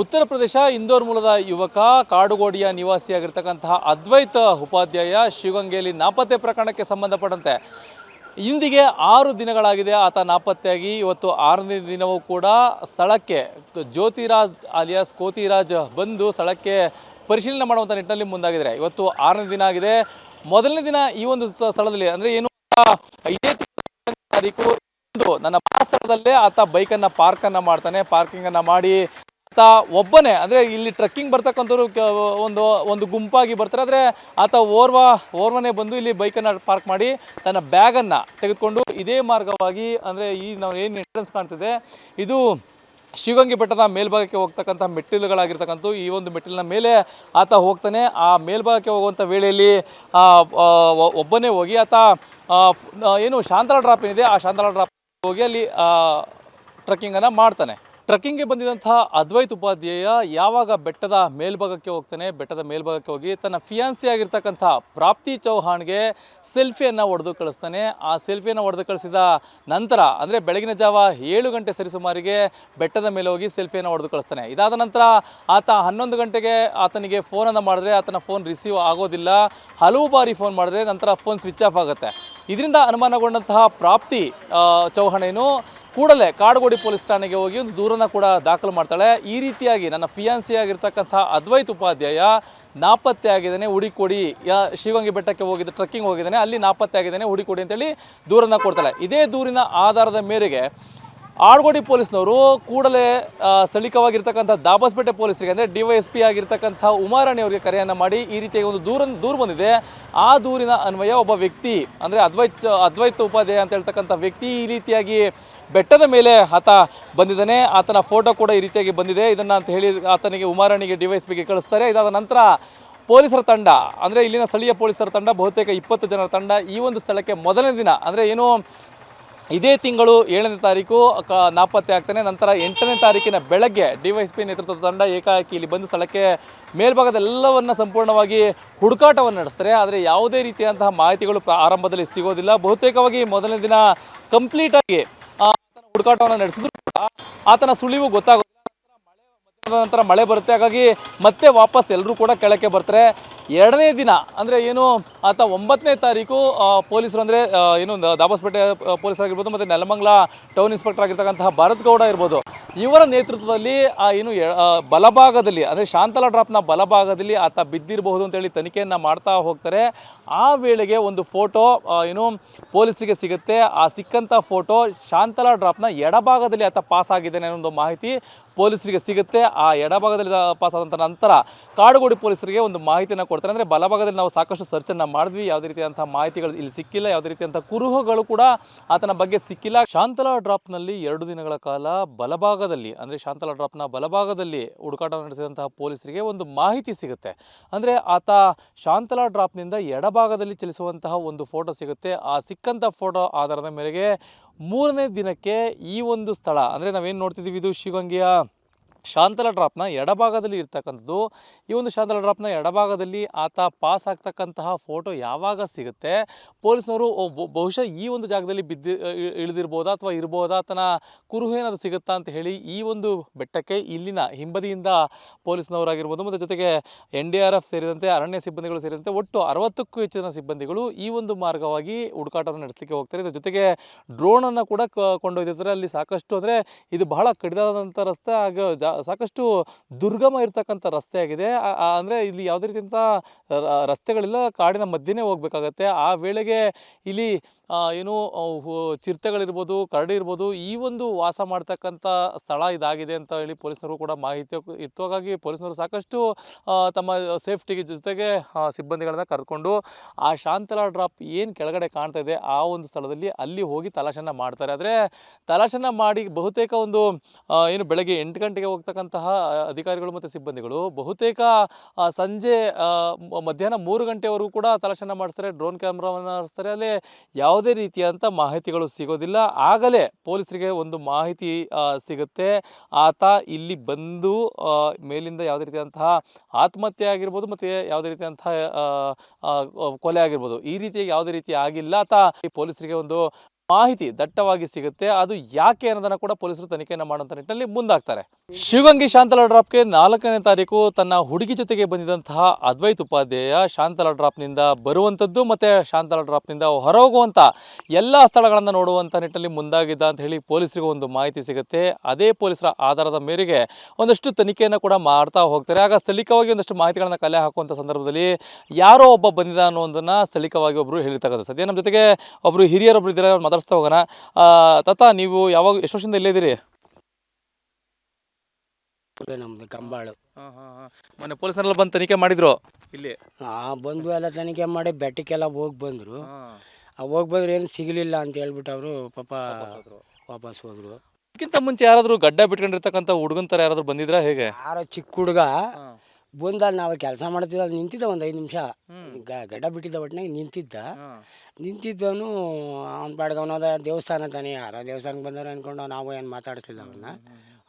ಉತ್ತರ ಪ್ರದೇಶ ಇಂದೋರ್ ಮೂಲದ ಯುವಕ ಕಾಡುಗೋಡಿಯ ನಿವಾಸಿಯಾಗಿರ್ತಕ್ಕಂತಹ ಅದ್ವೈತ್ ಉಪಾಧ್ಯಾಯ ಶಿವಗಂಗೆಯಲ್ಲಿ ನಾಪತ್ತೆ ಪ್ರಕರಣಕ್ಕೆ ಸಂಬಂಧಪಟ್ಟಂತೆ ಇಂದಿಗೆ 6 ದಿನಗಳಾಗಿದೆ ಆತ ನಾಪತ್ತೆಯಾಗಿ. ಇವತ್ತು 6ನೇ ದಿನವೂ ಕೂಡ ಸ್ಥಳಕ್ಕೆ ಜ್ಯೋತಿರಾಜ್ ಅಲಿಯಾಸ್ ಕೋತಿರಾಜ್ ಬಂದು ಸ್ಥಳಕ್ಕೆ ಪರಿಶೀಲನೆ ಮಾಡುವಂಥ ನಿಟ್ಟಿನಲ್ಲಿ ಮುಂದಾಗಿದ್ದಾರೆ. ಇವತ್ತು 6ನೇ ದಿನ ಆಗಿದೆ. ಮೊದಲನೇ ದಿನ ಈ ಒಂದು ಸ್ಥಳದಲ್ಲಿ ಅಂದರೆ ಏನು 5ನೇ ತಾರೀಕು ನನ್ನ ಸ್ಥಳದಲ್ಲೇ ಆತ ಬೈಕನ್ನು ಪಾರ್ಕಿಂಗನ್ನು ಮಾಡಿ ಆತ ಒಬ್ಬನೇ ಅಂದರೆ ಇಲ್ಲಿ ಟ್ರೆಕ್ಕಿಂಗ್ ಬರ್ತಕ್ಕಂಥವ್ರು ಒಂದು ಗುಂಪಾಗಿ ಬರ್ತಾರೆ. ಆದರೆ ಆತ ಓರ್ವನೇ ಬಂದು ಇಲ್ಲಿ ಬೈಕನ್ನು ಪಾರ್ಕ್ ಮಾಡಿ ತನ್ನ ಬ್ಯಾಗನ್ನು ತೆಗೆದುಕೊಂಡು ಇದೇ ಮಾರ್ಗವಾಗಿ ಅಂದರೆ ಈ ನಾವು ಏನು ಎಂಟ್ರೆನ್ಸ್ ಕಾಣ್ತಿದೆ ಇದು ಶಿವಗಂಗೆ ಬೆಟ್ಟದ ಮೇಲ್ಭಾಗಕ್ಕೆ ಹೋಗ್ತಕ್ಕಂಥ ಮೆಟ್ಟಿಲುಗಳಾಗಿರ್ತಕ್ಕಂಥ ಈ ಒಂದು ಮೆಟ್ಟಿಲಿನ ಮೇಲೆ ಆತ ಹೋಗ್ತಾನೆ. ಆ ಮೇಲ್ಭಾಗಕ್ಕೆ ಹೋಗುವಂಥ ವೇಳೆಯಲ್ಲಿ ಒಬ್ಬನೇ ಹೋಗಿ ಆತ ಏನು ಶಾಂತಲಾ ಡ್ರಾಪ್ ಏನಿದೆ ಆ ಶಾಂತಲಾ ಡ್ರಾಪ್ ಹೋಗಿ ಅಲ್ಲಿ ಟ್ರೆಕ್ಕಿಂಗನ್ನು ಮಾಡ್ತಾನೆ. ಟ್ರೆಕ್ಕಿಂಗ್ಗೆ ಬಂದಿದ್ದಂತಹ ಅದ್ವೈತ್ ಉಪಾಧ್ಯಾಯ ಯಾವಾಗ ಬೆಟ್ಟದ ಮೇಲ್ಭಾಗಕ್ಕೆ ಹೋಗಿ ತನ್ನ ಫಿಯಾನ್ಸಿ ಆಗಿರ್ತಕ್ಕಂಥ ಪ್ರಾಪ್ತಿ ಚೌಹಾಣ್ಗೆ ಸೆಲ್ಫಿಯನ್ನು ಹೊಡೆದು ಕಳಿಸ್ತಾನೆ. ಆ ಸೆಲ್ಫಿಯನ್ನು ಹೊಡೆದು ಕಳಿಸಿದ ನಂತರ ಅಂದರೆ ಬೆಳಗಿನ ಜಾವ 7 ಗಂಟೆ ಸರಿಸುಮಾರಿಗೆ ಬೆಟ್ಟದ ಮೇಲೆ ಹೋಗಿ ಸೆಲ್ಫಿಯನ್ನು ಹೊಡೆದು ಕಳಿಸ್ತಾನೆ. ಇದಾದ ನಂತರ ಆತ 11 ಗಂಟೆಗೆ ಆತನಿಗೆ ಫೋನನ್ನು ಮಾಡಿದ್ರೆ ಆತನ ಫೋನ್ ರಿಸೀವ್ ಆಗೋದಿಲ್ಲ. ಹಲವು ಬಾರಿ ಫೋನ್ ಮಾಡಿದ್ರೆ ನಂತರ ಫೋನ್ ಸ್ವಿಚ್ ಆಫ್ ಆಗುತ್ತೆ. ಇದರಿಂದ ಅನುಮಾನಗೊಂಡಂತಹ ಪ್ರಾಪ್ತಿ ಚೌಹಾಣ್ ಏನು ಕೂಡಲೇ ಕಾಡುಗೋಡಿ ಪೊಲೀಸ್ ಠಾಣೆಗೆ ಹೋಗಿ ಒಂದು ದೂರನ್ನು ಕೂಡ ದಾಖಲು ಮಾಡ್ತಾಳೆ. ಈ ರೀತಿಯಾಗಿ ನನ್ನ ಫಿಯಾನ್ಸಿ ಆಗಿರ್ತಕ್ಕಂಥ ಅದ್ವೈತ್ ಉಪಾಧ್ಯಾಯ ನಾಪತ್ತೆ ಆಗಿದ್ದಾನೆ, ಹುಡುಕೊಡಿ. ಶಿವಗಂಗೆ ಬೆಟ್ಟಕ್ಕೆ ಟ್ರೆಕ್ಕಿಂಗ್ ಹೋಗಿದ್ದಾನೆ, ಅಲ್ಲಿ ನಾಪತ್ತೆ ಆಗಿದ್ದಾನೆ, ಹುಡುಕೊಡಿ ಅಂತೇಳಿ ದೂರನ್ನು ಕೊಡ್ತಾಳೆ. ಇದೇ ದೂರಿನ ಆಧಾರದ ಮೇರೆಗೆ ಆಡುಗೋಡಿ ಪೊಲೀಸ್ನವರು ಕೂಡಲೇ ಸ್ಥಳೀಯವಾಗಿರ್ತಕ್ಕಂಥ ದಾಬಸ್ಪೇಟೆ ಪೊಲೀಸರಿಗೆ ಅಂದರೆ DYSP ಆಗಿರ್ತಕ್ಕಂಥ ಉಮಾರಾಣಿ ಅವರಿಗೆ ಕರೆಯನ್ನು ಮಾಡಿ ಈ ರೀತಿಯಾಗಿ ಒಂದು ದೂರು ಬಂದಿದೆ. ಆ ದೂರಿನ ಅನ್ವಯ ಒಬ್ಬ ವ್ಯಕ್ತಿ ಅಂದರೆ ಅದ್ವೈತ್ ಉಪಾಧ್ಯಾಯ ಅಂತ ಹೇಳ್ತಕ್ಕಂಥ ವ್ಯಕ್ತಿ ಈ ರೀತಿಯಾಗಿ ಬೆಟ್ಟದ ಮೇಲೆ ಆತ ಬಂದಿದ್ದಾನೆ. ಆತನ ಫೋಟೋ ಕೂಡ ಈ ರೀತಿಯಾಗಿ ಬಂದಿದೆ. ಇದನ್ನು ಅಂತ ಹೇಳಿ ಆತನಿಗೆ ಉಮಾರಾಣಿಗೆ DYSPಗೆ ಕಳಿಸ್ತಾರೆ. ಇದಾದ ನಂತರ ಪೊಲೀಸರ ತಂಡ ಅಂದರೆ ಇಲ್ಲಿನ ಸ್ಥಳೀಯ ಪೊಲೀಸರ ತಂಡ ಬಹುತೇಕ 20 ಜನರ ತಂಡ ಈ ಒಂದು ಸ್ಥಳಕ್ಕೆ ಮೊದಲನೇ ದಿನ ಅಂದರೆ ಏನು ಇದೇ ತಿಂಗಳು 7ನೇ ತಾರೀಕು ನಾಪತ್ತೆ ಆಗ್ತಾನೆ. ನಂತರ 8ನೇ ತಾರೀಕಿನ ಬೆಳಗ್ಗೆ DYSP ನೇತೃತ್ವದ ತಂಡ ಏಕಾಏಕಿ ಇಲ್ಲಿ ಬಂದು ಸ್ಥಳಕ್ಕೆ ಮೇಲ್ಭಾಗದೆಲ್ಲವನ್ನು ಸಂಪೂರ್ಣವಾಗಿ ಹುಡುಕಾಟವನ್ನು ನಡೆಸ್ತಾರೆ. ಆದರೆ ಯಾವುದೇ ರೀತಿಯಂತಹ ಮಾಹಿತಿಗಳು ಆರಂಭದಲ್ಲಿ ಸಿಗೋದಿಲ್ಲ. ಬಹುತೇಕವಾಗಿ ಮೊದಲನೇ ದಿನ ಕಂಪ್ಲೀಟಾಗಿ ಹುಡುಕಾಟವನ್ನು ನಡೆಸಿದ್ರು ಆತನ ಸುಳಿವು ಗೊತ್ತಾಗೋದಿಲ್ಲ. ನಂತರ ಮಳೆ ಬರುತ್ತೆ, ಹಾಗಾಗಿ ಮತ್ತೆ ವಾಪಸ್ ಎಲ್ಲರೂ ಕೂಡ ಕೆಳಕ್ಕೆ ಬರ್ತಾರೆ. 2ನೇ ದಿನ ಅಂದರೆ ಏನು ಆತ 9ನೇ ತಾರೀಕು ಪೊಲೀಸರು ಅಂದರೆ ಏನು ದಾಬಸ್ಪೇಟೆ ಪೊಲೀಸರಾಗಿರ್ಬೋದು ಮತ್ತು ನೆಲಮಂಗಲ ಟೌನ್ ಇನ್ಸ್ಪೆಕ್ಟರ್ ಆಗಿರ್ತಕ್ಕಂತಹ ಭರತ್ ಗೌಡ ಇರ್ಬೋದು ಇವರ ನೇತೃತ್ವದಲ್ಲಿ ಏನು ಬಲಭಾಗದಲ್ಲಿ ಅಂದರೆ ಶಾಂತಲಾ ಡ್ರಾಪ್ನ ಬಲಭಾಗದಲ್ಲಿ ಆತ ಬಿದ್ದಿರಬಹುದು ಅಂತೇಳಿ ತನಿಖೆಯನ್ನು ಮಾಡ್ತಾ ಹೋಗ್ತಾರೆ. ಆ ವೇಳೆಗೆ ಒಂದು ಫೋಟೋ ಏನು ಪೊಲೀಸರಿಗೆ ಸಿಗುತ್ತೆ. ಆ ಸಿಕ್ಕಂಥ ಫೋಟೋ ಶಾಂತಲಾ ಡ್ರಾಪ್ನ ಎಡಭಾಗದಲ್ಲಿ ಆತ ಪಾಸ್ ಆಗಿದ್ದಾನೆ ಅನ್ನೋ ಒಂದು ಮಾಹಿತಿ ಪೊಲೀಸರಿಗೆ ಸಿಗುತ್ತೆ. ಆ ಎಡಭಾಗದಲ್ಲಿ ಪಾಸ್ ಆದಂಥ ನಂತರ ಕಾಡುಗೋಡಿ ಪೊಲೀಸರಿಗೆ ಒಂದು ಮಾಹಿತಿಯನ್ನು ಕೊಡ್ತಾರೆ. ಅಂದರೆ ಬಲಭಾಗದಲ್ಲಿ ನಾವು ಸಾಕಷ್ಟು ಸರ್ಚನ್ನು ಮಾಡಿದ್ವಿ, ಯಾವುದೇ ರೀತಿಯಂಥ ಮಾಹಿತಿಗಳು ಇಲ್ಲಿ ಸಿಕ್ಕಿಲ್ಲ, ಯಾವುದೇ ರೀತಿಯಂಥ ಕುರುಹುಗಳು ಕೂಡ ಆತನ ಬಗ್ಗೆ ಸಿಕ್ಕಿಲ್ಲ. ಶಾಂತಲಾ ಡ್ರಾಪ್ನಲ್ಲಿ 2 ದಿನಗಳ ಕಾಲ ಬಲಭಾಗದಲ್ಲಿ ಅಂದರೆ ಶಾಂತಲಾ ಡ್ರಾಪ್ನ ಬಲಭಾಗದಲ್ಲಿ ಹುಡುಕಾಟ ನಡೆಸಿದಂತಹ ಪೊಲೀಸರಿಗೆ ಒಂದು ಮಾಹಿತಿ ಸಿಗುತ್ತೆ. ಅಂದರೆ ಆತ ಶಾಂತಲಾ ಡ್ರಾಪ್ನಿಂದ ಎಡಭಾಗದಲ್ಲಿ ಚಲಿಸುವಂತಹ ಒಂದು ಫೋಟೋ ಸಿಗುತ್ತೆ. ಆ ಸಿಕ್ಕಂಥ ಫೋಟೋ ಆಧಾರದ ಮೇರೆಗೆ 3ನೇ ದಿನಕ್ಕೆ ಈ ಒಂದು ಸ್ಥಳ ಅಂದರೆ ನಾವೇನು ನೋಡ್ತಿದ್ದೀವಿ ಇದು ಶಿವಗಂಗೆಯ ಶಾಂತಲಾ ಡ್ರಾಪ್ನ ಎಡಭಾಗದಲ್ಲಿ ಇರ್ತಕ್ಕಂಥದ್ದು. ಈ ಒಂದು ಶಾಂತಲಾ ಡ್ರಾಪ್ನ ಎಡಭಾಗದಲ್ಲಿ ಆತ ಪಾಸ್ ಆಗ್ತಕ್ಕಂತಹ ಫೋಟೋ ಯಾವಾಗ ಸಿಗುತ್ತೆ ಪೊಲೀಸ್ನವರು ಬಹುಶಃ ಈ ಒಂದು ಜಾಗದಲ್ಲಿ ಇಳಿದಿರ್ಬೋದಾ ಅಥವಾ ಇರ್ಬೋದಾ ಆತನ ಕುರುಹು ಏನಾದರೂ ಸಿಗುತ್ತಾ ಅಂತ ಹೇಳಿ ಈ ಒಂದು ಬೆಟ್ಟಕ್ಕೆ ಇಲ್ಲಿನ ಹಿಂಬದಿಯಿಂದ ಪೊಲೀಸ್ನವರಾಗಿರ್ಬೋದು ಮತ್ತು ಜೊತೆಗೆ NDRF ಸೇರಿದಂತೆ ಅರಣ್ಯ ಸಿಬ್ಬಂದಿಗಳು ಸೇರಿದಂತೆ ಒಟ್ಟು 60ಕ್ಕೂ ಹೆಚ್ಚಿನ ಸಿಬ್ಬಂದಿಗಳು ಈ ಒಂದು ಮಾರ್ಗವಾಗಿ ಹುಡುಕಾಟವನ್ನು ನಡೆಸಲಿಕ್ಕೆ ಹೋಗ್ತಾರೆ. ಇದರ ಜೊತೆಗೆ ಡ್ರೋನನ್ನು ಕೂಡ ಕೊಂಡೊಯ್ದಿರ್ತಾರೆ. ಅಲ್ಲಿ ಸಾಕಷ್ಟು ಅಂದರೆ ಇದು ಬಹಳ ಕಡಿದಾದಂಥ ರಸ್ತೆ, ಹಾಗೆ ಸಾಕಷ್ಟು ದುರ್ಗಮ ಇರ್ತಕ್ಕಂಥ ರಸ್ತೆ ಆಗಿದೆ. ಅಂದರೆ ಇಲ್ಲಿ ಯಾವುದೇ ರೀತಿಯಂಥ ರಸ್ತೆಗಳಿಲ್ಲ, ಕಾಡಿನ ಮಧ್ಯೆನೇ ಹೋಗಬೇಕಾಗತ್ತೆ. ಆ ವೇಳೆಗೆ ಇಲ್ಲಿ ಏನು ಚಿರತೆಗಳಿರ್ಬೋದು, ಕರಡಿ ಇರ್ಬೋದು, ಈ ಒಂದು ವಾಸ ಮಾಡ್ತಕ್ಕಂಥ ಸ್ಥಳ ಇದಾಗಿದೆ ಅಂತ ಹೇಳಿ ಪೊಲೀಸರು ಕೂಡ ಮಾಹಿತಿ ಇತ್ತು. ಹಾಗಾಗಿ ಪೊಲೀಸರು ಸಾಕಷ್ಟು ತಮ್ಮ ಸೇಫ್ಟಿಗೆ ಜೊತೆಗೆ ಸಿಬ್ಬಂದಿಗಳನ್ನ ಕರೆದುಕೊಂಡು ಆ ಶಾಂತಲಾ ಡ್ರಾಪ್ ಏನು ಕೆಳಗಡೆ ಕಾಣ್ತಾ ಇದೆ ಆ ಒಂದು ಸ್ಥಳದಲ್ಲಿ ಅಲ್ಲಿ ಹೋಗಿ ತಲಾಶನ್ನು ಮಾಡ್ತಾರೆ. ಆದರೆ ತಲಾಶನ್ನು ಮಾಡಿ ಬಹುತೇಕ ಒಂದು ಏನು ಬೆಳಗ್ಗೆ 8 ಗಂಟೆಗೆ ಹೋಗ್ತಕ್ಕಂತಹ ಅಧಿಕಾರಿಗಳು ಮತ್ತು ಸಿಬ್ಬಂದಿಗಳು ಬಹುತೇಕ ಸಂಜೆ ಮಧ್ಯಾಹ್ನ 3 ಗಂಟೆವರೆಗೂ ಕೂಡ ತಲಾಶನ್ನು ಮಾಡಿಸ್ತಾರೆ, ಡ್ರೋನ್ ಕ್ಯಾಮ್ರಾವನ್ನು ಹರಿಸ್ತಾರೆ. ಅಲ್ಲಿ ಯಾವುದೇ ರೀತಿಯಾದಂಥ ಮಾಹಿತಿಗಳು ಸಿಗೋದಿಲ್ಲ. ಆಗಲೇ ಪೊಲೀಸರಿಗೆ ಒಂದು ಮಾಹಿತಿ ಸಿಗುತ್ತೆ, ಆತ ಇಲ್ಲಿ ಬಂದು ಮೇಲಿಂದ ಯಾವುದೇ ರೀತಿಯಾದಂತಹ ಆತ್ಮಹತ್ಯೆ ಆಗಿರ್ಬೋದು ಮತ್ತು ಯಾವುದೇ ರೀತಿಯಾದಂತಹ ಕೊಲೆ ಆಗಿರ್ಬೋದು, ಈ ರೀತಿಯಾಗಿ ಯಾವುದೇ ರೀತಿ ಆಗಿಲ್ಲ. ಆತ ಪೊಲೀಸರಿಗೆ ಒಂದು ಮಾಹಿತಿ ದಟ್ಟವಾಗಿ ಸಿಗುತ್ತೆ. ಅದು ಯಾಕೆ ಅನ್ನೋದನ್ನ ಕೂಡ ಪೊಲೀಸರು ತನಿಖೆಯನ್ನು ಮಾಡುವಂಥ ನಿಟ್ಟಿನಲ್ಲಿ ಮುಂದಾಗ್ತಾರೆ. ಶಿವಗಂಗಿ ಶಾಂತಲಾ ಡ್ರಾಪ್ಗೆ 4ನೇ ತಾರೀಕು ತನ್ನ ಹುಡುಗಿ ಜೊತೆಗೆ ಬಂದಿದ್ದಂತಹ ಅದ್ವೈತ್ ಉಪಾಧ್ಯಾಯ ಶಾಂತಲಾ ಡ್ರಾಪ್ನಿಂದ ಬರುವಂಥದ್ದು ಮತ್ತು ಶಾಂತಲಾ ಡ್ರಾಪ್ನಿಂದ ಹೊರಹೋಗುವಂಥ ಎಲ್ಲ ಸ್ಥಳಗಳನ್ನು ನೋಡುವಂಥ ನಿಟ್ಟಿನಲ್ಲಿ ಮುಂದಾಗಿದ್ದ ಅಂತ ಹೇಳಿ ಪೊಲೀಸರಿಗೂ ಒಂದು ಮಾಹಿತಿ ಸಿಗುತ್ತೆ. ಅದೇ ಪೊಲೀಸರ ಆಧಾರದ ಮೇರೆಗೆ ಒಂದಷ್ಟು ತನಿಖೆಯನ್ನು ಕೂಡ ಮಾಡ್ತಾ ಹೋಗ್ತಾರೆ. ಆಗ ಸ್ಥಳೀಯವಾಗಿ ಒಂದಷ್ಟು ಮಾಹಿತಿಗಳನ್ನು ಕಲೆ ಹಾಕುವಂಥ ಸಂದರ್ಭದಲ್ಲಿ ಯಾರೋ ಒಬ್ಬ ಬಂದಿದ್ದ ಅನ್ನೋದನ್ನು ಸ್ಥಳೀಯವಾಗಿ ಒಬ್ಬರು ಹೇಳಿರ್ತಕ್ಕಂಥ ಸದ್ಯ ನಮ್ಮ ಜೊತೆಗೆ ಒಬ್ಬರು ಹಿರಿಯರೊಬ್ಬರು ಇದ್ದಾರೆ, ಮಾತಾಡಿಸ್ತಾ ಹೋಗೋಣ. ತಾತ, ನೀವು ಯಾವಾಗ ಎಷ್ಟು ವರ್ಷದಿಂದ ಇಲ್ಲೇ ಇದ್ದೀರಿ? ನಮ್ದು ಕಂಬಾಳು. ಮೊನ್ನೆ ಪೊಲೀಸರೆಲ್ಲ ಬಂದು ತನಿಖೆ ಮಾಡಿದ್ರು ಇಲ್ಲಿ? ಬಂದು ಎಲ್ಲ ತನಿಖೆ ಮಾಡಿ ಬೆಟ್ಟಕ್ಕೆಲ್ಲ ಹೋಗಿ ಬಂದರು. ಹೋಗಿ ಬಂದ್ರೆ ಏನು ಸಿಗಲಿಲ್ಲ ಅಂತ ಹೇಳ್ಬಿಟ್ಟು ಅವರು ಪಾಪ ವಾಪಸ್ ಹೋದ್ರು. ಅದಕ್ಕಿಂತ ಮುಂಚೆ ಯಾರಾದರೂ ಗಡ್ಡ ಬಿಟ್ಕೊಂಡಿರ್ತಕ್ಕಂಥ ಹುಡುಗನ ಥರ ಯಾರಾದರೂ ಬಂದಿದ್ರಾ ಹೇಗೆ? ಯಾರೋ ಚಿಕ್ಕ ಹುಡುಗ ಬಂದ, ನಾವು ಕೆಲಸ ಮಾಡ್ತಿದ್ದ ನಿಂತಿದ್ದ ಒಂದು 5 ನಿಮಿಷ, ಗಡ್ಡ ಬಿಟ್ಟಿದ್ದ ಒಟ್ಟಿನಾಗ ನಿಂತಿದ್ದವನು ಅವ್ನ ಪಾಡ್ಗೆ ಅವನೋದ. ದೇವಸ್ಥಾನ ತಾನೇ, ಯಾರೋ ದೇವಸ್ಥಾನಕ್ಕೆ ಬಂದವ್ರು ಅಂದ್ಕೊಂಡು ನಾವು ಏನು ಮಾತಾಡಿಸ್ಲಿಲ್ಲ ಅವನ್ನ.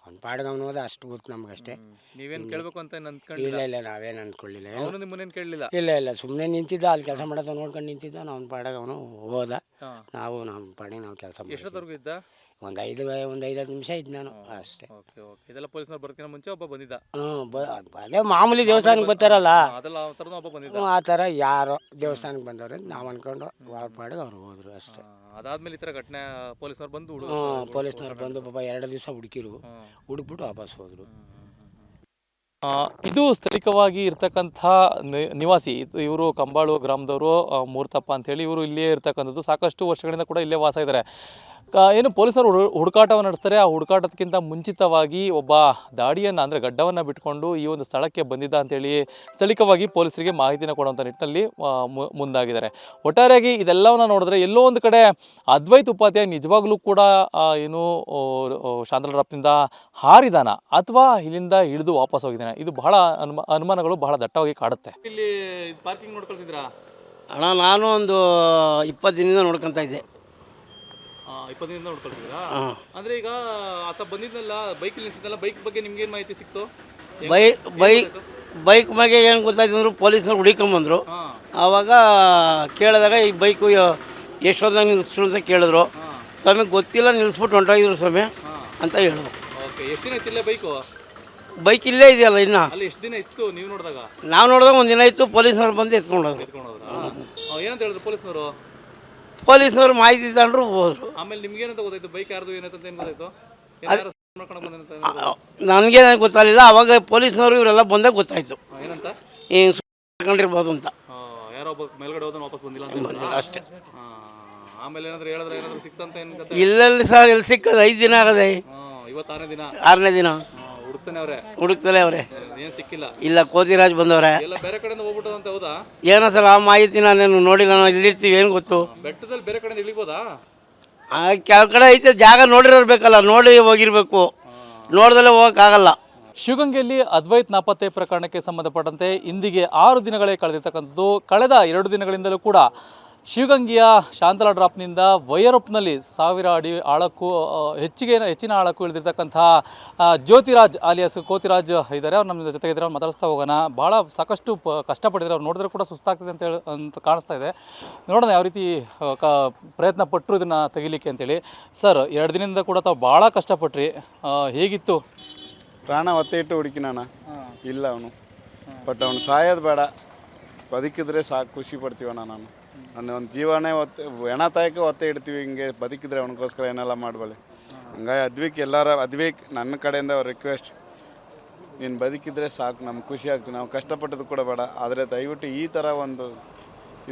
ಅವ್ನ ಪಾಡ್ಗೆ ಅವನು ಹೋದ, ಅಷ್ಟು ಗೊತ್ತು ನಮಗಷ್ಟೇ. ನೀವೇನು ಕೇಳಬೇಕು ಅಂತ ಇಲ್ಲ ನಾವೇನು ಅಂದ್ಕೊಳ್ಳಿಲ್ಲ. ಕೇಳಲಿಲ್ಲ. ಇಲ್ಲ ಸುಮ್ಮನೆ ನಿಂತಿದ್ದ, ಅಲ್ಲಿ ಕೆಲಸ ಮಾಡೋದು ನೋಡ್ಕೊಂಡು ನಿಂತಿದ್ದ. ಅವ್ನ ಪಾಡ್ಗೆ ಅವನು ಹೋದ, ನಾವು ನಮ್ಮ ಪಾಡಿಗೆ ನಾವು ಕೆಲಸ ಎಷ್ಟೊತ್ತವರೆಗೂ ಇದ್ದ? ಒಂದು 5-10 ನಿಮಿಷ ಇದ್ದು ನಾನು ಅಷ್ಟೇ. ಇದೆಲ್ಲ ಪೊಲೀಸ್ನವ್ರು ಬರ್ಕಿನ ಮುಂಚೆ ಒಬ್ಬ ಬಂದಿದ್ದ. ಅದೇ ಮಾಮೂಲಿ ದೇವಸ್ಥಾನಕ್ಕೆ ಬರ್ತಾರಲ್ಲ ಆ ಥರ ಯಾರೋ ದೇವಸ್ಥಾನಕ್ಕೆ ಬಂದವ್ರೆ ನಾವು ಅನ್ಕೊಂಡು ಅವ್ರ ಪಾಡಿಗೆ ಅವ್ರು ಹೋದ್ರು ಅಷ್ಟೇ. ಅದಾದ್ಮೇಲೆ ಈ ಥರ ಘಟನೆ ಪೊಲೀಸ್ನವ್ರು ಬಂದು ಪೊಲೀಸ್ನವ್ರು ಬಂದು ಪಾಪ 2 ದಿವಸ ಹುಡುಕಿರು, ಹುಡುಕ್ಬಿಟ್ಟು ವಾಪಸ್ ಹೋದ್ರು. ಇದು ಸ್ಥಳೀಯವಾಗಿ ಇರ್ತಕ್ಕಂಥ ನಿವಾಸಿ. ಇವರು ಕಂಬಾಳು ಗ್ರಾಮದವರು, ಮೂರ್ತಪ್ಪ ಅಂತೇಳಿ. ಇವರು ಇಲ್ಲೇ ಇರ್ತಕ್ಕಂಥದ್ದು, ಸಾಕಷ್ಟು ವರ್ಷಗಳಿಂದ ಕೂಡ ಇಲ್ಲೇ ವಾಸ ಇದ್ದಾರೆ. ಏನು ಪೊಲೀಸರು ಹುಡುಕಾಟವನ್ನು ನಡೆಸ್ತಾರೆ. ಆ ಹುಡುಕಾಟಕ್ಕಿಂತ ಮುಂಚಿತವಾಗಿ ಒಬ್ಬ ದಾಡಿಯನ್ನು ಅಂದರೆ ಗಡ್ಡವನ್ನು ಬಿಟ್ಕೊಂಡು ಈ ಒಂದು ಸ್ಥಳಕ್ಕೆ ಬಂದಿದ್ದ ಅಂತೇಳಿ ಸ್ಥಳೀಯವಾಗಿ ಪೊಲೀಸರಿಗೆ ಮಾಹಿತಿನ ಕೊಡುವಂಥ ನಿಟ್ಟಿನಲ್ಲಿ ಮುಂದಾಗಿದ್ದಾರೆ. ಒಟ್ಟಾರೆಯಾಗಿ ಇದೆಲ್ಲವನ್ನು ನೋಡಿದ್ರೆ ಎಲ್ಲೋ ಒಂದು ಕಡೆ ಅದ್ವೈತ್ ಉಪಾಧ್ಯಾಯ ನಿಜವಾಗ್ಲೂ ಕೂಡ ಏನು ಶಾಂತಲಾ ಡ್ರಾಪ್ನಿಂದ ಹಾರಿದಾನ ಅಥವಾ ಇಲ್ಲಿಂದ ಇಳಿದು ವಾಪಸ್ ಹೋಗಿದ್ದಾನೆ, ಇದು ಬಹಳ ಅನುಮಾನಗಳು ಬಹಳ ದಟ್ಟವಾಗಿ ಕಾಡುತ್ತೆ. ಇಲ್ಲಿ ಪಾರ್ಕಿಂಗ್ ನೋಡ್ಕೊಳ್ತಿದ್ರಾ? ಅಣ್ಣ, ನಾನು ಒಂದು 20 ದಿನದಿಂದ ನೋಡ್ಕೊತಾ ಇದ್ದೆ. 20 ದಿನದಿಂದ ನೋಡ್ಕೊಳ್ತಿದ್ರಾ? ಅಂದ್ರೆ ಈಗ ಆತ ಬಂದಿದ್ನಲ್ಲ, ಬೈಕ್ ನಿಲ್ಸಿದ್ನಲ್ಲ, ಬೈಕ್ ಬಗ್ಗೆ ನಿಮ್ಗೇನು ಮಾಹಿತಿ ಸಿಕ್ತು? ಬೈಕ್ ಬಗ್ಗೆ ಏನು ಗೊತ್ತಾಯ್ತು ಅಂದ್ರೆ ಪೊಲೀಸರು ಹುಡುಕೊಂಬಂದರು. ಆವಾಗ ಕೇಳಿದಾಗ ಈ ಬೈಕು ಎಷ್ಟೊಂದಾಗ ನಿಲ್ಲಿಸ್ರು ಅಂತ ಕೇಳಿದ್ರು. ಸ್ವಾಮಿ ಗೊತ್ತಿಲ್ಲ, ನಿಲ್ಲಿಸ್ಬಿಟ್ಟು ಹೊಂಟೋಗಿದ್ರು ಸ್ವಾಮಿ ಅಂತ ಹೇಳಿದ್ರು. ಎಷ್ಟು ದಿನ ಇತ್ತಿಲ್ಲ ಬೈಕು? ಬೈಕ್ ಇಲ್ಲೇ ಇದೆಯಲ್ಲ ಇನ್ನು. ಅಲ್ಲಿ ಎಷ್ಟು ದಿನ ಇತ್ತು ನೀವು ನೋಡಿದಾಗ? ನಾವು ನೋಡಿದಾಗ 1 ದಿನ ಇತ್ತು. ಪೊಲೀಸ್ನವ್ರು ಬಂದು ಎತ್ಕೊಂಡೋದ್ರು. ಏನಂತ ಹೇಳಿದ್ರು ಪೊಲೀಸ್ನವರು? ಪೊಲೀಸ್ನವ್ರು ಮಾಹಿತಿ ತಗೊಂಡ್ರು ಹೋದ್ರು. ಆಮೇಲೆ ನಿಮ್ಗೇನಂತ ಗೊತ್ತಾಯ್ತು? ಬೈಕ್ ಯಾರ್ದು ಏನಂತ ಏನು ಗೊತ್ತಾಯ್ತು? ನನಗೇನು ಗೊತ್ತಾಗಲಿಲ್ಲ. ಅವಾಗ ಪೊಲೀಸ್ನವರು ಇವರೆಲ್ಲ ಬಂದಾಗ ಗೊತ್ತಾಯ್ತು ಏನಂತ, ಹಿಂಗೆ ಸುಟ್ಕೊಂಡಿರ್ಬೋದು ಅಂತ. ಯಾರೋ ಒಬ್ಬ ಮೇಲ್ಗಡೆ ಹೋದ ವಾಪಸ್ ಬಂದಿಲ್ಲ ಅಷ್ಟೇ. ಆಮೇಲೆ ಏನಾದ್ರು ಹೇಳಿದ್ರೆ ಏನಾದ್ರು ಸಿಕ್ತಂತ ಏನು? ಇಲ್ಲ ಸರ್, ಎಲ್ಲಿ ಸಿಕ್ಕದು? 5 ದಿನ ಆಗದೆ. ಇವತ್ತು 6ನೇ ದಿನ. 6ನೇ ದಿನ ಹುಡುಕ್ತಲೇ ಅವ್ರೆ. ಏನು ಸಿಕ್ಕಿಲ್ಲ? ಇಲ್ಲ, ಕೋತಿರಾಜ್ ಬಂದವ್ರೆ. ಎಲ್ಲ ಬೇರೆ ಕಡೆಯಿಂದ ಹೋಗ್ಬಿಟ್ಟದಂತ. ಹೌದಾ? ಏನೋ ಸರ್, ಆ ಮಾಹಿತಿ ನಾನೇನು ನೋಡಿಲ್ಲ. ನಾವು ಇಲ್ಲಿರ್ತೀವಿ, ಏನು ಗೊತ್ತು? ಬೆಟ್ಟದಲ್ಲಿ ಬೇರೆ ಕಡೆಯಿಂದ ಇಳಿಬೋದಾ? ಕೆಲ ಕಡೆ ಐತೆ ಜಾಗ, ನೋಡಿರಬೇಕಲ್ಲ, ನೋಡಿ ಹೋಗಿರ್ಬೇಕು. ನೋಡ್ದಲ್ಲೇ ಹೋಗೋಕ್ಕಾಗಲ್ಲ. ಶಿವಗಂಗೆಯಲ್ಲಿ ಅದ್ವೈತ್ ನಾಪತ್ತೆ ಪ್ರಕರಣಕ್ಕೆ ಸಂಬಂಧಪಟ್ಟಂತೆ ಇಂದಿಗೆ 6 ದಿನಗಳೇ ಕಳೆದಿರ್ತಕ್ಕಂಥದ್ದು. ಕಳೆದ 2 ದಿನಗಳಿಂದಲೂ ಕೂಡ ಶಿವಗಂಗೆಯ ಶಾಂತಲಾ ಡ್ರಾಪ್ನಿಂದ ವೈರಪ್ನಲ್ಲಿ 1000 ಅಡಿ ಆಳಕ್ಕೂ ಹೆಚ್ಚಿನ ಆಳಕ್ಕೂ ಇಳಿದಿರ್ತಕ್ಕಂಥ ಜ್ಯೋತಿರಾಜ್ ಆಲಿಯಾಸ್ ಕೋತಿರಾಜ್ ಇದ್ದಾರೆ. ಅವ್ರು ನಮ್ಮ ಜೊತೆಗೆ ಇದ್ದಾರೆ, ಅವ್ರು ಮಾತಾಡಿಸ್ತಾ ಹೋಗೋಣ. ಭಾಳ ಸಾಕಷ್ಟು ಕಷ್ಟಪಟ್ಟಿದ್ದಾರೆ. ಅವ್ರು ನೋಡಿದ್ರೆ ಕೂಡ ಸುಸ್ತಾಗ್ತದೆ ಅಂತ ಕಾಣಿಸ್ತಾ ಇದೆ. ನೋಡೋಣ ಯಾವ ರೀತಿ ಪ್ರಯತ್ನ ಪಟ್ಟರು ಇದನ್ನು ತೆಗಿಲಿಕ್ಕೆ ಅಂತೇಳಿ. ಸರ್, 2 ದಿನದಿಂದ ಕೂಡ ತಾವು ಭಾಳ ಕಷ್ಟಪಟ್ರಿ, ಹೇಗಿತ್ತು? ಪ್ರಾಣ ಒತ್ತೆ ಇಟ್ಟು ಹುಡುಕಿನಾನ ಇಲ್ಲ ಅವನು. ಬಟ್ ಅವನು ಸಾಯೋದು ಬೇಡ, ಬದುಕಿದ್ರೆ ಸಾಕು, ಖುಷಿ ಪಡ್ತೀವಣ್ಣ. ನನ್ನ ಒಂದು ಜೀವನೇ ಹೆಣ ತಾಯಕ್ಕೆ ಒತ್ತೆ ಇಡ್ತೀವಿ. ಹಿಂಗೆ ಬದುಕಿದ್ರೆ ಅವನಿಗೋಸ್ಕರ ಏನೆಲ್ಲ ಮಾಡಬಲ್ಲೆ. ಹಂಗಾಗಿ ಅದ್ವೈಕ್ ನನ್ನ ಕಡೆಯಿಂದ ರಿಕ್ವೆಸ್ಟ್, ನೀನು ಬದುಕಿದ್ರೆ ಸಾಕು, ನಮ್ಗೆ ಖುಷಿ ಆಗ್ತೀವಿ. ನಾವು ಕಷ್ಟಪಟ್ಟದ್ದು ಕೂಡ ಬೇಡ, ಆದರೆ ದಯವಿಟ್ಟು ಈ ಥರ ಒಂದು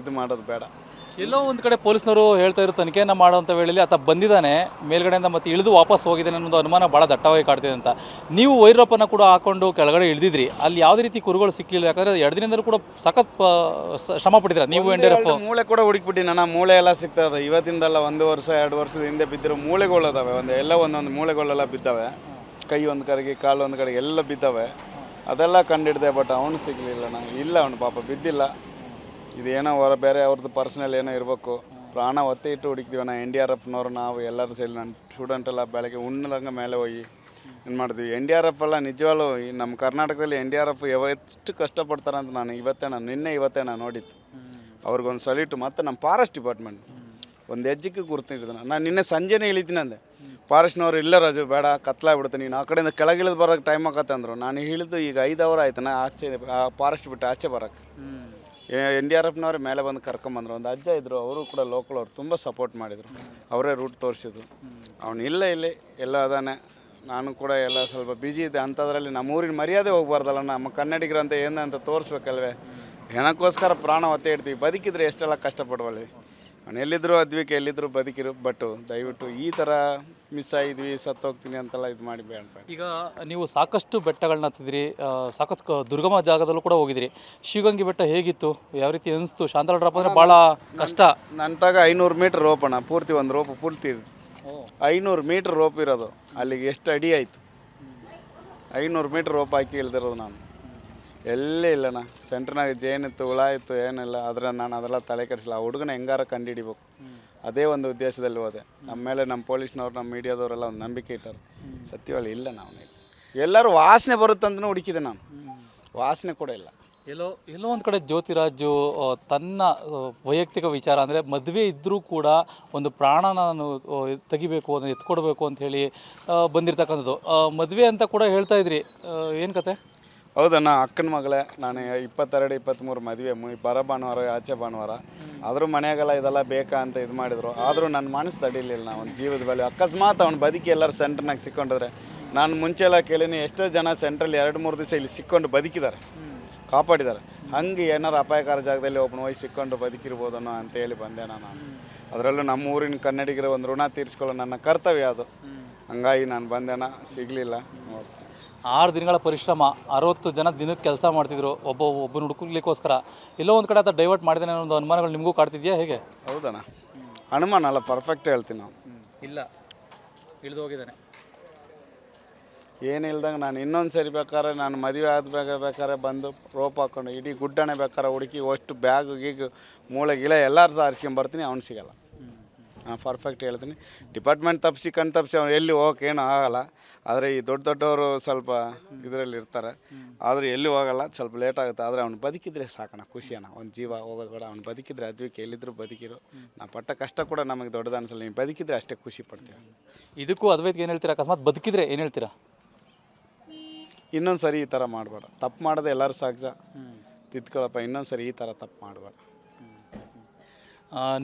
ಇದು ಮಾಡೋದು ಬೇಡ. ಎಲ್ಲೋ ಒಂದು ಕಡೆ ಪೊಲೀಸ್ನವರು ಹೇಳ್ತಾ ಇರೋ ತನಿಖೆಯನ್ನು ಮಾಡುವಂಥ ವೇಳೆಯಲ್ಲಿ ಆತ ಬಂದಿದ್ದಾನೆ ಮೇಲ್ಗಡೆಯಿಂದ, ಮತ್ತು ಇಳಿದು ವಾಪಸ್ ಹೋಗಿದ್ದಾನೆ ಅನ್ನೋದು ಅನುಮಾನ ಭಾಳ ದಟ್ಟವಾಗಿ ಕಾಡ್ತಿದೆ ಅಂತ. ನೀವು ವೈರಪ್ಪನ್ನು ಕೂಡ ಹಾಕ್ಕೊಂಡು ಕೆಳಗಡೆ ಇಳಿದಿದ್ರಿ, ಅಲ್ಲಿ ಯಾವುದೇ ರೀತಿ ಕುರುಗಳು ಸಿಕ್ಕಲಿಲ್ಲ. ಯಾಕಂದರೆ 2 ದಿನದಿಂದಲೂ ಕೂಡ ಸಖತ್ ಶ್ರಮ ಪಟ್ಟಿದ್ದೀರಾ ನೀವು. NDRF ಮೂಳೆ ಕೂಡ ಹುಡುಕ್ಬಿಟ್ಟು ನನ್ನ ಮೂಳೆ ಎಲ್ಲ ಸಿಗ್ತದೆ. ಇವತ್ತಿಂದಲ್ಲ, 1 ವರ್ಷ 2 ವರ್ಷದ ಹಿಂದೆ ಬಿದ್ದಿರೋ ಮೂಳೆಗಳಿದಾವೆ. ಒಂದೊಂದು ಮೂಳೆಗಳೆಲ್ಲ ಬಿದ್ದಾವೆ. ಕೈ ಒಂದು ಕಡೆಗೆ, ಕಾಲು ಒಂದು ಕಡೆಗೆ ಎಲ್ಲ ಬಿದ್ದಾವೆ. ಅದೆಲ್ಲ ಕಂಡಿಡ್ದೆ. ಬಟ್ ಅವನು ಸಿಗಲಿಲ್ಲ. ಇಲ್ಲ, ಅವನು ಪಾಪ ಬಿದ್ದಿಲ್ಲ. ಇದೇನೋ ಬೇರೆ ಅವ್ರದ್ದು ಪರ್ಸ್ನಲ್ ಏನೋ ಇರಬೇಕು. ಪ್ರಾಣ ಒತ್ತೆ ಇಟ್ಟು ಹುಡುಕ್ತೀವಿ. NDRFನವ್ರು ನಾವು ಎಲ್ಲರೂ ಸೇರಿ, ನನ್ನ ಸ್ಟೂಡೆಂಟೆಲ್ಲ ಬೆಳಗ್ಗೆ ಉಣ್ಣದಂಗೆ ಮೇಲೆ ಹೋಗಿ ಏನು ಮಾಡ್ತೀವಿ. NDRF ಎಲ್ಲ ನಿಜವಾಗ್ಲೂ ನಮ್ಮ ಕರ್ನಾಟಕದಲ್ಲಿ NDRF ಎಷ್ಟು ಕಷ್ಟಪಡ್ತಾರೆ ಅಂತ ನಾನು ಇವತ್ತೇ ನಾನು ನೋಡಿದ್ದು. ಅವ್ರಿಗೊಂದು ಸಲ್ಯೂಟು. ಮತ್ತು ನಮ್ಮ ಫಾರೆಸ್ಟ್ ಡಿಪಾರ್ಟ್ಮೆಂಟ್ ಒಂದು ಹೆಜ್ಜೆಗೆ ಗುರುತಿಡ್ದೆ ನಾನು ನಿನ್ನೆ ಸಂಜೆನೇ ಇಳಿತೀನಿ ಅಂದೆ. ಫಾರೆಸ್ಟ್ನವ್ರು ಇಲ್ಲ ರಾಜು ಬೇಡ ಕತ್ಲಾಗ್ಬಿಡುತ್ತೆ, ನೀನು ಆ ಕಡೆಯಿಂದ ಕೆಳಗಿಳಿದು ಬರೋಕ್ಕೆ ಟೈಮ್ ಆಗತ್ತೆ ಅಂದರು. ನಾನು ಇಳಿದು ಈಗ 5 ಅವರ್ ಆಯ್ತು ನಾ ಆಚೆ ಫಾರೆಸ್ಟ್ ಬಿಟ್ಟು ಆಚೆ ಬರೋಕ್ಕೆ. NDRFನವ್ರೆ ಮೇಲೆ ಬಂದು ಕರ್ಕೊಂಬಂದ್ರು. ಒಂದು ಅಜ್ಜ ಇದ್ದರು, ಅವರು ಕೂಡ ಲೋಕಲ್ ಅವರು ತುಂಬ ಸಪೋರ್ಟ್ ಮಾಡಿದರು, ಅವರೇ ರೂಟ್ ತೋರಿಸಿದ್ರು. ಅವನು ಇಲ್ಲ ಇಲ್ಲಿ ಎಲ್ಲ ಅದಾನೆ. ನಾನು ಕೂಡ ಎಲ್ಲ ಸ್ವಲ್ಪ ಬ್ಯುಸಿ ಇದ್ದೆ. ಅಂಥದ್ರಲ್ಲಿ ನಮ್ಮ ಊರಿನ ಮರ್ಯಾದೆ ಹೋಗ್ಬಾರ್ದಲ್ಲ, ನಮ್ಮ ಕನ್ನಡಿಗರಂತ ಏನಂತ ತೋರಿಸ್ಬೇಕಲ್ವೇ. ಹೆಣಕ್ಕೋಸ್ಕರ ಪ್ರಾಣ ಒತ್ತೆ ಇಡ್ತೀವಿ, ಬದುಕಿದ್ರೆ ಎಷ್ಟೆಲ್ಲ ಕಷ್ಟಪಡುವಲ್ಲಿ. ಅವನು ಎಲ್ಲಿದ್ದರೂ ಅದ್ವಿಕೆ, ಎಲ್ಲಿದ್ದರೂ ಬದುಕಿರು. ಬಟ್ ದಯವಿಟ್ಟು ಈ ಥರ ಮಿಸ್ ಆಗಿದ್ವಿ ಸತ್ತೋಗ್ತೀನಿ ಅಂತೆಲ್ಲ ಇದು ಮಾಡಿ ಬೇಡ. ಈಗ ನೀವು ಸಾಕಷ್ಟು ಬೆಟ್ಟಗಳನ್ನ ಹತ್ತಿದ್ರಿ, ಸಾಕಷ್ಟು ದುರ್ಗಮ ಜಾಗದಲ್ಲೂ ಕೂಡ ಹೋಗಿದ್ರಿ. ಶಿವಗಂಗೆ ಬೆಟ್ಟ ಹೇಗಿತ್ತು, ಯಾವ ರೀತಿ ಅನಿಸ್ತು? ಶಾಂತಲ ಡ್ರಾಪ್ ಅಂದರೆ ಭಾಳ ಕಷ್ಟ. ನನ್ನ ತಾಗ 500 ಮೀಟ್ರ್ ರೋಪ್ ಅಣ್ಣ, ಪೂರ್ತಿ ಒಂದು ರೋಪ್ ಪೂರ್ತಿ ಇರುತ್ತೆ. 500 ಮೀಟ್ರ್ ರೋಪ್ ಇರೋದು, ಅಲ್ಲಿಗೆ ಎಷ್ಟು ಅಡಿ ಆಯಿತು? 500 ಮೀಟ್ರ್ ರೋಪ್ ಹಾಕಿ ಇಳ್ದಿರೋದು ನಾನು. ಎಲ್ಲೇ ಇಲ್ಲಣ್ಣ, ಸೆಂಟ್ರ್ನಾಗ ಜೇನಿತ್ತು, ಹುಳ ಇತ್ತು, ಏನಿಲ್ಲ. ಆದರೆ ನಾನು ಅದೆಲ್ಲ ತಲೆ ಕೆಡಿಸಿಲ್ಲ. ಆ ಹುಡುಗನ ಹೆಂಗಾರ ಕಂಡುಹಿಡಿಬೇಕು, ಅದೇ ಒಂದು ಉದ್ದೇಶದಲ್ಲಿ ಹೋದೆ. ನಮ್ಮ ಮೇಲೆ ನಮ್ಮ ಪೊಲೀಸ್ನವ್ರು, ನಮ್ಮ ಮೀಡಿಯಾದವರೆಲ್ಲ ಒಂದು ನಂಬಿಕೆ ಇಟ್ಟಾರೆ. ಸತ್ಯವಾಗಿ ಇಲ್ಲ, ನಾವು ಎಲ್ಲರೂ ವಾಸನೆ ಬರುತ್ತಂತನೂ ಹುಡುಕಿದೆ ನಾನು, ವಾಸನೆ ಕೂಡ ಇಲ್ಲ. ಎಲ್ಲೋ ಒಂದು ಕಡೆ ಜ್ಯೋತಿರಾಜು ತನ್ನ ವೈಯಕ್ತಿಕ ವಿಚಾರ ಅಂದರೆ ಮದುವೆ ಇದ್ದರೂ ಕೂಡ ಒಂದು ಪ್ರಾಣ ನಾನು ತೆಗಿಬೇಕು, ಅದನ್ನು ಎತ್ಕೊಡ್ಬೇಕು ಅಂತ ಹೇಳಿ ಬಂದಿರತಕ್ಕಂಥದ್ದು. ಮದುವೆ ಅಂತ ಕೂಡ ಹೇಳ್ತಾ ಇದ್ರಿ, ಏನು ಕತೆ? ಹೌದಣ್ಣ, ಅಕ್ಕನ ಮಗಳೇ. ನಾನು 22, 23 ಮದುವೆ, ಬರ ಭಾನುವಾರ ಆಚೆ ಭಾನುವಾರ. ಆದರೂ ಮನೆಯಾಗೆಲ್ಲ ಇದೆಲ್ಲ ಬೇಕಾ ಅಂತ ಇದು ಮಾಡಿದರು. ಆದರೂ ನನ್ನ ಮನಸ್ಸು ತಡೀಲಿಲ್ಲ. ನಾ ಒಂದು ಜೀವದ ಬೆಲೆ ಅಕಸ್ಮಾತ್ ಅವ್ನು ಬದುಕಿ ಎಲ್ಲರೂ ಸೆಂಟ್ರ್ನಾಗ ಸಿಕ್ಕೊಂಡಿದ್ರೆ. ನಾನು ಮುಂಚೆ ಎಲ್ಲ ಕೇಳೀನಿ, ಎಷ್ಟೋ ಜನ ಸೆಂಟ್ರಲ್ಲಿ 2-3 ದಿವಸ ಇಲ್ಲಿ ಸಿಕ್ಕೊಂಡು ಬದುಕಿದ್ದಾರೆ, ಕಾಪಾಡಿದ್ದಾರೆ. ಹಂಗೆ ಏನಾರು ಅಪಾಯಕಾರ ಜಾಗದಲ್ಲಿ ಒಬ್ಬನ ಹೋಗಿ ಸಿಕ್ಕೊಂಡು ಬದುಕಿರ್ಬೋದನ್ನೋ ಅಂತೇಳಿ ಬಂದೆ ನಾನು. ಅದರಲ್ಲೂ ನಮ್ಮ ಊರಿನ ಕನ್ನಡಿಗರ ಒಂದು ಋಣ ತೀರಿಸ್ಕೊಳ್ಳೋ ನನ್ನ ಕರ್ತವ್ಯ ಅದು. ಹಂಗಾಗಿ ನಾನು ಬಂದೇನ, ಸಿಗಲಿಲ್ಲ. ನೋಡ್ತೀನಿ, 6 ದಿನಗಳ ಪರಿಶ್ರಮ, 60 ಜನ ದಿನಕ್ಕೆ ಕೆಲಸ ಮಾಡ್ತಿದ್ರು ಒಬ್ಬನ ಹುಡುಕ್ಲಿಕ್ಕೋಸ್ಕರ. ಎಲ್ಲೋ ಒಂದು ಕಡೆ ಆತ ಡೈವರ್ಟ್ ಮಾಡಿದಾನೆ ಅನ್ನೋ ಒಂದು ಅನುಮಾನಗಳು ನಿಮಗೂ ಕಾಡ್ತಿದ್ಯಾ ಹೇಗೆ? ಹೌದಣ್ಣ, ಅನುಮಾನ ಅಲ್ಲ, ಪರ್ಫೆಕ್ಟ್ ಹೇಳ್ತೀನಿ ನಾವು. ಇಲ್ಲ, ಇಳಿದು ಹೋಗಿದ್ದಾನೆ. ಏನಿಲ್ದಂಗೆ ನಾನು ಇನ್ನೊಂದು ಸರಿ ಬೇಕಾದ್ರೆ ನಾನು ಮದುವೆ ಬೇಕಾದ್ರೆ ಬಂದು ರೋಪ್ ಹಾಕ್ಕೊಂಡು ಇಡೀ ಗುಡ್ಡಣೆ ಬೇಕಾದ್ರೆ ಹುಡುಕಿ ಅಷ್ಟು ಬ್ಯಾಗ್ ಗೀಗ್ ಮೂಳೆ ಗಿಳೆ ಎಲ್ಲರೂ ಸಹ ಆರಿಸ್ಕೊಂಬರ್ತೀನಿ. ಅವ್ನು ಸಿಗಲ್ಲ. ನಾನು ಪರ್ಫೆಕ್ಟ್ ಹೇಳ್ತೀನಿ. ಡಿಪಾರ್ಟ್ಮೆಂಟ್ ತಪ್ಪಿಸಿ ಕಣ್ ತಪ್ಪಿಸಿ ಅವ್ನು ಎಲ್ಲಿ ಹೋಗೋಕೆ ಏನೂ ಆಗೋಲ್ಲ. ಆದರೆ ಈ ದೊಡ್ಡವರು ಸ್ವಲ್ಪ ಇದರಲ್ಲಿ ಇರ್ತಾರೆ, ಆದರೆ ಎಲ್ಲಿ ಹೋಗಲ್ಲ, ಸ್ವಲ್ಪ ಲೇಟ್ ಆಗುತ್ತೆ. ಆದರೆ ಅವ್ನು ಬದುಕಿದ್ರೆ ಸಾಕಣ, ಖುಷಿಯಣ್ಣ. ಒಂದು ಜೀವ ಹೋಗೋದು ಬೇಡ, ಅವ್ನು ಬದುಕಿದ್ರೆ ಅದ್ವಿಕೆ ಎಲ್ಲಿದ್ದರೂ ಬದುಕಿರು. ನಾವು ಪಟ್ಟ ಕಷ್ಟ ಕೂಡ ನಮಗೆ ದೊಡ್ಡದು ಅನಿಸಲ್ಲ. ನೀವು ಬದುಕಿದ್ರೆ ಅಷ್ಟೇ ಖುಷಿ ಪಡ್ತೀವಿ. ಇದಕ್ಕೂ ಅದ್ವೈತ್ಗೆ ಏನು ಹೇಳ್ತೀರಾ? ಅಕಸ್ಮಾತ್ ಬದುಕಿದ್ರೆ ಏನು ಹೇಳ್ತೀರಾ? ಇನ್ನೊಂದು ಸರಿ ಈ ಥರ ಮಾಡಬೇಡ. ತಪ್ಪು ಮಾಡೋದು ಎಲ್ಲರೂ ಸಹಜ, ತಿದ್ಕೊಳ್ಳಪ್ಪ. ಇನ್ನೊಂದು ಸರಿ ಈ ಥರ ತಪ್ಪು ಮಾಡಬೇಡ.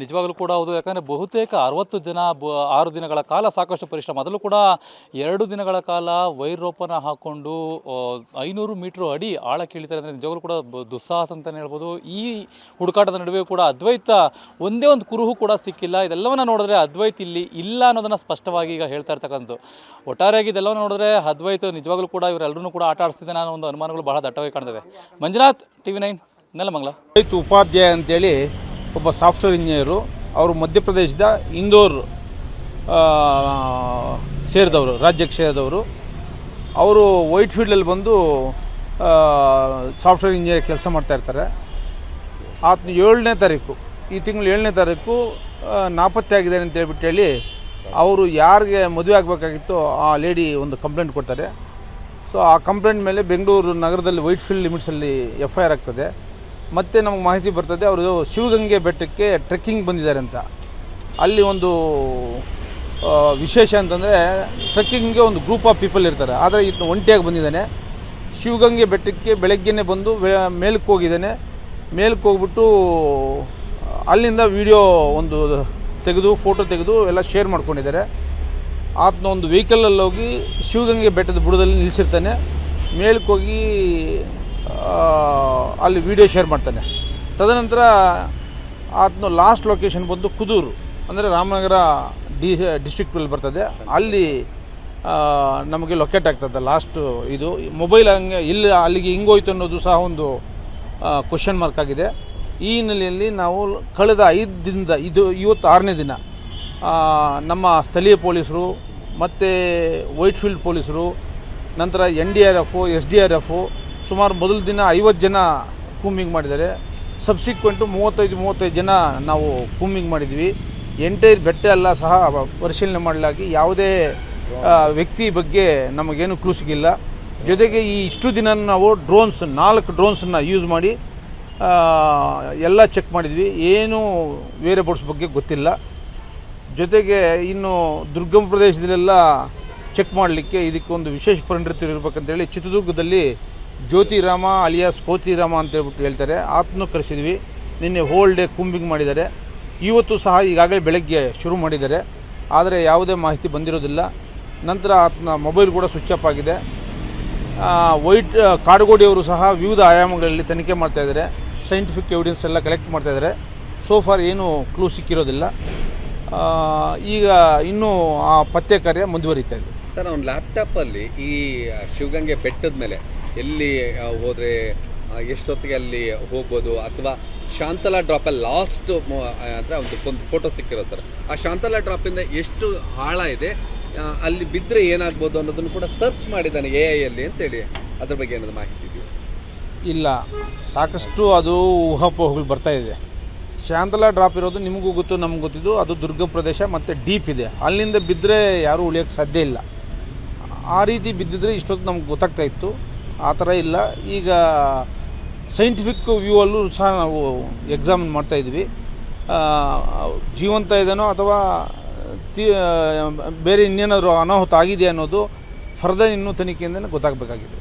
ನಿಜವಾಗಲೂ ಕೂಡ ಹೌದು. ಯಾಕಂದರೆ ಬಹುತೇಕ 60 ಜನ 6 ದಿನಗಳ ಕಾಲ ಸಾಕಷ್ಟು ಪರಿಶ್ರಮ, ಅದರಲ್ಲೂ ಕೂಡ 2 ದಿನಗಳ ಕಾಲ ವೈರ್ ರೋಪನ ಹಾಕ್ಕೊಂಡು 500 ಮೀಟ್ರ್ ಅಡಿ ಆಳಕ್ಕೆ ಇಳಿತಾರೆ ಅಂದರೆ ನಿಜವಾಗಲೂ ಕೂಡ ದುಸ್ಸಾಹಸ ಅಂತಲೇ ಹೇಳ್ಬೋದು. ಈ ಹುಡುಕಾಟದ ನಡುವೆ ಕೂಡ ಅದ್ವೈತ ಒಂದೇ ಒಂದು ಕುರುಹು ಕೂಡ ಸಿಕ್ಕಿಲ್ಲ. ಇದೆಲ್ಲವನ್ನ ನೋಡಿದ್ರೆ ಅದ್ವೈತ್ ಇಲ್ಲಿ ಇಲ್ಲ ಅನ್ನೋದನ್ನು ಸ್ಪಷ್ಟವಾಗಿ ಈಗ ಹೇಳ್ತಾ ಇರ್ತಕ್ಕಂಥದ್ದು. ಒಟ್ಟಾರೆಯಾಗಿ ಇದೆಲ್ಲವನ್ನ ನೋಡಿದ್ರೆ ಅದ್ವೈತ ನಿಜವಾಗ್ಲೂ ಕೂಡ ಇವರೆಲ್ಲರೂ ಕೂಡ ಆಟ ಆಡಿಸ್ತಿದ್ದಾನೆ ಅನ್ನೋ ಒಂದು ಅನುಮಾನಗಳು ಬಹಳ ದಟ್ಟವಾಗಿ ಕಾಣ್ತದೆ. ಮಂಜುನಾಥ್, TV9 ನೆಲಮಂಗಲ. ಉಪಾಧ್ಯಾಯ ಅಂತೇಳಿ ಒಬ್ಬ ಸಾಫ್ಟ್ವೇರ್ ಇಂಜಿನಿಯರು. ಅವರು ಮಧ್ಯಪ್ರದೇಶದ ಇಂದೋರ್ ಸೇರಿದವರು, ರಾಜ್ಯಕ್ಕೆ ಸೇರಿದವರು. ಅವರು ವೈಟ್ ಫೀಲ್ಡಲ್ಲಿ ಬಂದು ಸಾಫ್ಟ್ವೇರ್ ಇಂಜಿನಿಯರ್ ಕೆಲಸ ಮಾಡ್ತಾ ಇರ್ತಾರೆ. ಆತ 7ನೇ ತಾರೀಕು, ಈ ತಿಂಗಳು 7ನೇ ತಾರೀಕು ನಾಪತ್ತೆ ಆಗಿದ್ದಾರೆ ಅಂತ ಹೇಳಿ ಅವರು ಯಾರಿಗೆ ಮದುವೆ ಆಗಬೇಕಾಗಿತ್ತು ಆ ಲೇಡಿ ಒಂದು ಕಂಪ್ಲೇಂಟ್ ಕೊಡ್ತಾರೆ. ಸೊ ಆ ಕಂಪ್ಲೇಂಟ್ ಮೇಲೆ ಬೆಂಗಳೂರು ನಗರದಲ್ಲಿ ವೈಟ್ ಫೀಲ್ಡ್ ಲಿಮಿಟ್ಸಲ್ಲಿ FIR ಆಗ್ತದೆ. ಮತ್ತು ನಮಗೆ ಮಾಹಿತಿ ಬರ್ತದೆ ಅವರು ಶಿವಗಂಗೆ ಬೆಟ್ಟಕ್ಕೆ ಟ್ರೆಕ್ಕಿಂಗ್ ಬಂದಿದ್ದಾರೆ ಅಂತ. ಅಲ್ಲಿ ಒಂದು ವಿಶೇಷ ಅಂತಂದರೆ ಟ್ರೆಕ್ಕಿಂಗ್ಗೆ ಒಂದು ಗ್ರೂಪ್ ಆಫ್ ಪೀಪಲ್ ಇರ್ತಾರೆ. ಆದರೆ ಇದನ್ನು ಒಂಟಿಯಾಗಿ ಬಂದಿದ್ದಾನೆ. ಶಿವಗಂಗೆ ಬೆಟ್ಟಕ್ಕೆ ಬೆಳಗ್ಗೆನೇ ಬಂದು ಮೇಲಕ್ಕೆ ಹೋಗಿದ್ದಾನೆ. ಮೇಲಕ್ಕೆ ಹೋಗ್ಬಿಟ್ಟು ಅಲ್ಲಿಂದ ವಿಡಿಯೋ ಒಂದು ತೆಗೆದು ಫೋಟೋ ತೆಗೆದು ಎಲ್ಲ ಶೇರ್ ಮಾಡ್ಕೊಂಡಿದ್ದಾರೆ. ಆತನ ಒಂದು ವೆಹಿಕಲಲ್ಲಿ ಹೋಗಿ ಶಿವಗಂಗೆ ಬೆಟ್ಟದ ಬುಡದಲ್ಲಿ ನಿಲ್ಲಿಸಿರ್ತಾನೆ. ಮೇಲಕ್ಕೆ ಹೋಗಿ ಅಲ್ಲಿ ವಿಡಿಯೋ ಶೇರ್ ಮಾಡ್ತಾನೆ. ತದನಂತರ ಆತನ ಲಾಸ್ಟ್ ಲೊಕೇಶನ್ ಬಂದು ಕುದೂರು, ಅಂದರೆ ರಾಮನಗರ ಡಿಸ್ಟ್ರಿಕ್ಟಲ್ಲಿ ಬರ್ತದೆ. ಅಲ್ಲಿ ನಮಗೆ ಲೊಕೇಟ್ ಆಗ್ತದೆ ಲಾಸ್ಟ್. ಇದು ಮೊಬೈಲ್ ಹಂಗೆ ಇಲ್ಲಿ ಅಲ್ಲಿಗೆ ಹಿಂಗೋಯ್ತು ಅನ್ನೋದು ಸಹ ಒಂದು ಕ್ವಶನ್ ಮಾರ್ಕ್ ಆಗಿದೆ. ಈ ಹಿನ್ನೆಲೆಯಲ್ಲಿ ನಾವು ಕಳೆದ 5 ದಿನದ ಇವತ್ತು 6ನೇ ದಿನ ನಮ್ಮ ಸ್ಥಳೀಯ ಪೊಲೀಸರು ಮತ್ತು ವೈಟ್ ಫೀಲ್ಡ್ ಪೊಲೀಸರು, ನಂತರ NDRF, SDRF ಸುಮಾರು ಮೊದಲ ದಿನ 50 ಜನ ಕೂಂಬಿಂಗ್ ಮಾಡಿದ್ದಾರೆ. ಸಬ್ಸಿಕ್ವೆಂಟು 35 ಜನ ನಾವು ಕೂಂಬಿಂಗ್ ಮಾಡಿದ್ವಿ. ಎಂಟೈರ್ ಬೆಟ್ಟ ಎಲ್ಲ ಸಹ ಪರಿಶೀಲನೆ ಮಾಡಲಾಗಿ ಯಾವುದೇ ವ್ಯಕ್ತಿ ಬಗ್ಗೆ ನಮಗೇನು ಕ್ಲೂ ಸಿಗಿಲ್ಲ. ಜೊತೆಗೆ ಈ ಇಷ್ಟು ದಿನ ನಾವು 4 ಡ್ರೋನ್ಸನ್ನು ಯೂಸ್ ಮಾಡಿ ಎಲ್ಲ ಚೆಕ್ ಮಾಡಿದ್ವಿ. ಏನು ವೇರಿಯಬಲ್ಸ್ ಬಗ್ಗೆ ಗೊತ್ತಿಲ್ಲ. ಜೊತೆಗೆ ಇನ್ನು ದುರ್ಗಮ ಪ್ರದೇಶದಲ್ಲೆಲ್ಲ ಚೆಕ್ ಮಾಡಲಿಕ್ಕೆ ಇದಕ್ಕೊಂದು ವಿಶೇಷ ಪರಿಣಿತರು ಇರಬೇಕಂತೇಳಿ ಚಿತ್ರದುರ್ಗದಲ್ಲಿ ಜ್ಯೋತಿರಾಮ ಅಲಿಯಾಸ್ ಕೋತಿರಾಮ ಅಂತ ಹೇಳ್ಬಿಟ್ಟು ಹೇಳ್ತಾರೆ, ಆತನೂ ಕರೆಸಿದ್ವಿ. ನಿನ್ನೆ ಹೋಲ್ ಡೇ ಕೂಂಬಿಂಗ್ ಮಾಡಿದ್ದಾರೆ. ಇವತ್ತು ಸಹ ಈಗಾಗಲೇ ಬೆಳಗ್ಗೆ ಶುರು ಮಾಡಿದ್ದಾರೆ, ಆದರೆ ಯಾವುದೇ ಮಾಹಿತಿ ಬಂದಿರೋದಿಲ್ಲ. ನಂತರ ಆತನ ಮೊಬೈಲ್ ಕೂಡ ಸ್ವಿಚ್ ಆಫ್ ಆಗಿದೆ. ಕಾಡುಗೋಡಿಯವರು ಸಹ ವಿವಿಧ ಆಯಾಮಗಳಲ್ಲಿ ತನಿಖೆ ಮಾಡ್ತಾಯಿದ್ದಾರೆ, ಸೈಂಟಿಫಿಕ್ ಎವಿಡೆನ್ಸ್ ಎಲ್ಲ ಕಲೆಕ್ಟ್ ಮಾಡ್ತಾಯಿದ್ದಾರೆ. ಸೋ ಫಾರ್ ಏನೂ ಕ್ಲೂ ಸಿಕ್ಕಿರೋದಿಲ್ಲ. ಈಗ ಇನ್ನೂ ಆ ಪತ್ತೆ ಕಾರ್ಯ ಮುಂದುವರಿತಾ ಇದೆ. ಸರ್, ಅವ್ನ ಲ್ಯಾಪ್ಟಾಪಲ್ಲಿ ಈ ಶಿವಗಂಗೆ ಬೆಟ್ಟದ ಮೇಲೆ ಎಲ್ಲಿ ಹೋದರೆ ಎಷ್ಟೊತ್ತಿಗೆ ಅಲ್ಲಿ ಹೋಗ್ಬೋದು, ಅಥವಾ ಶಾಂತಲಾ ಡ್ರಾಪಲ್ಲಿ ಲಾಸ್ಟ್ ಅಂದರೆ ಒಂದು ಫೋಟೋ ಸಿಕ್ಕಿರೋದು ಸರ್. ಆ ಶಾಂತಲಾ ಡ್ರಾಪಿಂದ ಎಷ್ಟು ಆಳ ಇದೆ, ಅಲ್ಲಿ ಬಿದ್ದರೆ ಏನಾಗ್ಬೋದು ಅನ್ನೋದನ್ನು ಕೂಡ ಸರ್ಚ್ ಮಾಡಿದ್ದಾನೆ AI ಅಲ್ಲಿ ಅಂತೇಳಿ, ಅದ್ರ ಬಗ್ಗೆ ಏನಾದ್ರು ಮಾಹಿತಿ ಇದೆಯಾ? ಇಲ್ಲ, ಸಾಕಷ್ಟು ಅದು ಊಹಾಪೋಹಗಳು ಬರ್ತಾ ಇದೆ. ಶಾಂತಲಾ ಡ್ರಾಪ್ ಇರೋದು ನಿಮಗೂ ಗೊತ್ತು, ನಮಗೂ ಗೊತ್ತಿದ್ದು, ಅದು ದುರ್ಗಮ ಪ್ರದೇಶ ಮತ್ತು ಡೀಪ್ ಇದೆ. ಅಲ್ಲಿಂದ ಬಿದ್ದರೆ ಯಾರೂ ಉಳಿಯೋಕ್ಕೆ ಸಾಧ್ಯ ಇಲ್ಲ. ಆ ರೀತಿ ಬಿದ್ದಿದ್ರೆ ಇಷ್ಟೊತ್ತು ನಮ್ಗೆ ಗೊತ್ತಾಗ್ತಾ ಇತ್ತು, ಆ ಥರ ಇಲ್ಲ. ಈಗ ಸೈಂಟಿಫಿಕ್ ವ್ಯೂ ಅಲ್ಲೂ ಸಹ ನಾವು ಎಕ್ಸಾಮಿನ್ ಮಾಡ್ತಾಯಿದ್ವಿ. ಜೀವಂತ ಇದೆನೋ ಅಥವಾ ಬೇರೆ ಇನ್ನೇನಾದರೂ ಅನಾಹುತ ಆಗಿದೆ ಅನ್ನೋದು ಫರ್ದರ್ ಇನ್ನೂ ತನಿಖೆಯಿಂದನೇ ಗೊತ್ತಾಗಬೇಕಾಗಿದೆ.